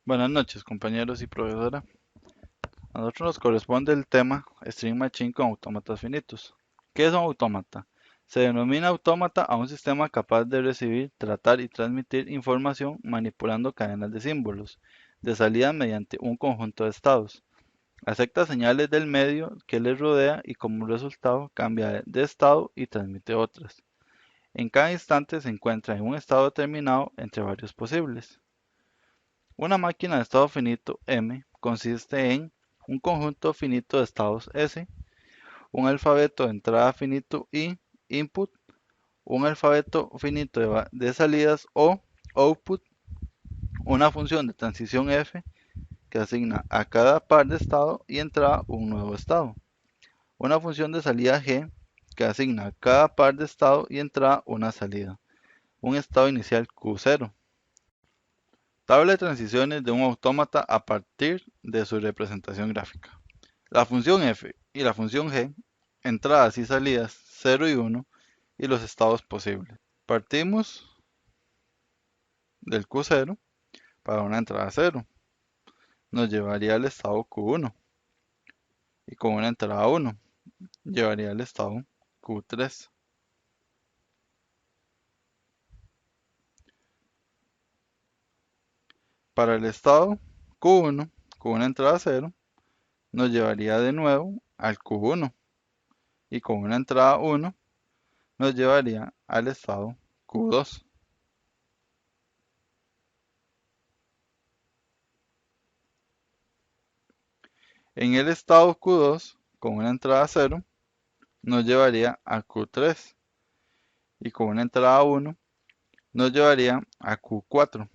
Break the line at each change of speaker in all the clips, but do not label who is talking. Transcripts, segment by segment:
Buenas noches, compañeros y profesora. A nosotros nos corresponde el tema String Machine con autómatas finitos. ¿Qué es un autómata? Se denomina autómata a un sistema capaz de recibir, tratar y transmitir información manipulando cadenas de símbolos de salida mediante un conjunto de estados. Acepta señales del medio que les rodea y como resultado cambia de estado y transmite otras. En cada instante se encuentra en un estado determinado entre varios posibles. Una máquina de estado finito M consiste en un conjunto finito de estados S, un alfabeto de entrada finito I, input, un alfabeto finito de salidas o output, una función de transición F que asigna a cada par de estado y entrada un nuevo estado, una función de salida G que asigna a cada par de estado y entrada una salida, un estado inicial Q0. Tabla de transiciones de un autómata a partir de su representación gráfica. La función f y la función g, entradas y salidas 0 y 1 y los estados posibles. Partimos del Q0 para una entrada 0. Nos llevaría al estado Q1 y con una entrada 1 llevaría al estado Q3. Para el estado Q1 con una entrada 0 nos llevaría de nuevo al Q1 y con una entrada 1 nos llevaría al estado Q2. En el estado Q2, con una entrada 0, nos llevaría a Q3 y con una entrada 1 nos llevaría a Q4.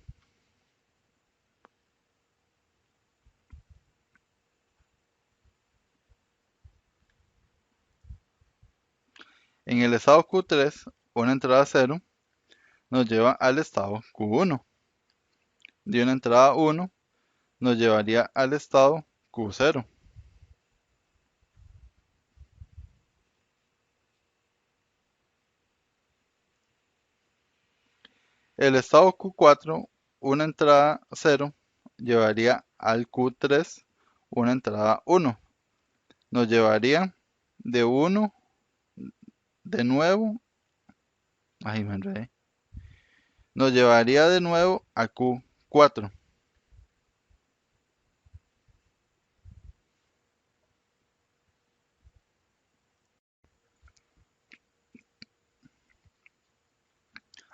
En el estado Q3, una entrada 0 nos lleva al estado Q1. De una entrada 1 nos llevaría al estado Q0. El estado Q4, una entrada 0, llevaría al Q3, una entrada 1. Nos llevaría de 1 de nuevo, ahí me enredé, nos llevaría de nuevo a Q4.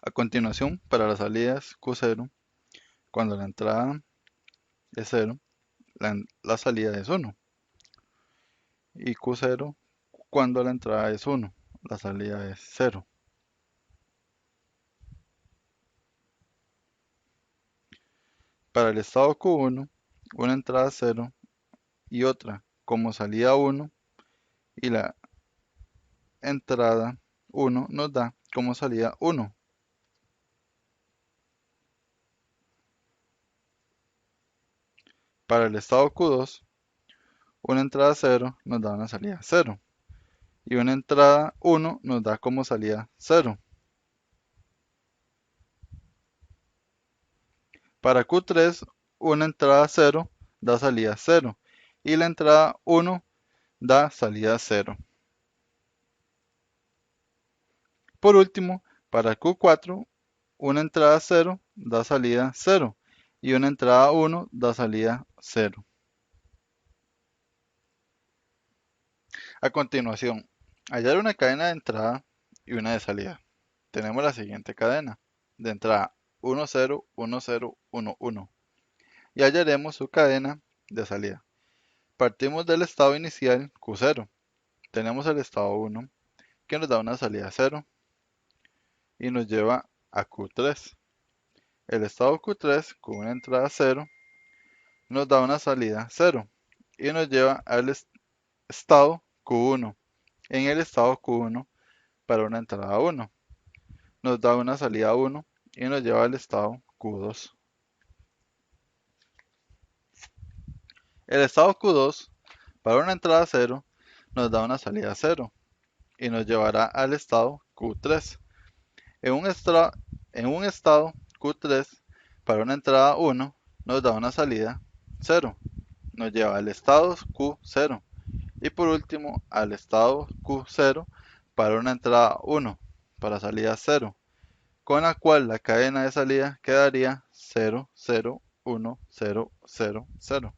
A continuación, para las salidas Q0, cuando la entrada es 0, la salida es 1. Y Q0, cuando la entrada es 1, la salida es 0. Para el estado Q1, una entrada 0 y otra como salida 1 y la entrada 1 nos da como salida 1. Para el estado Q2, una entrada 0 nos da una salida 0 y una entrada 1 nos da como salida 0. Para Q3, una entrada 0 da salida 0 y la entrada 1 da salida 0. Por último, para Q4, una entrada 0 da salida 0 y una entrada 1 da salida 0. A continuación, hallar una cadena de entrada y una de salida. Tenemos la siguiente cadena de entrada 1, 0, 1, 0, 1, 1 y hallaremos su cadena de salida. Partimos del estado inicial Q0. Tenemos el estado 1 que nos da una salida 0 y nos lleva a Q3. El estado Q3 con una entrada 0 nos da una salida 0 y nos lleva al estado Q1. En el estado Q1 para una entrada 1 nos da una salida 1 y nos lleva al estado Q2. El estado Q2 para una entrada 0 nos da una salida 0 y nos llevará al estado Q3. En un estado Q3 para una entrada 1 nos da una salida 0. Nos lleva al estado Q0. Y por último al estado Q0 para una entrada 1, para salida 0, con la cual la cadena de salida quedaría 0, 0, 1, 0, 0, 0.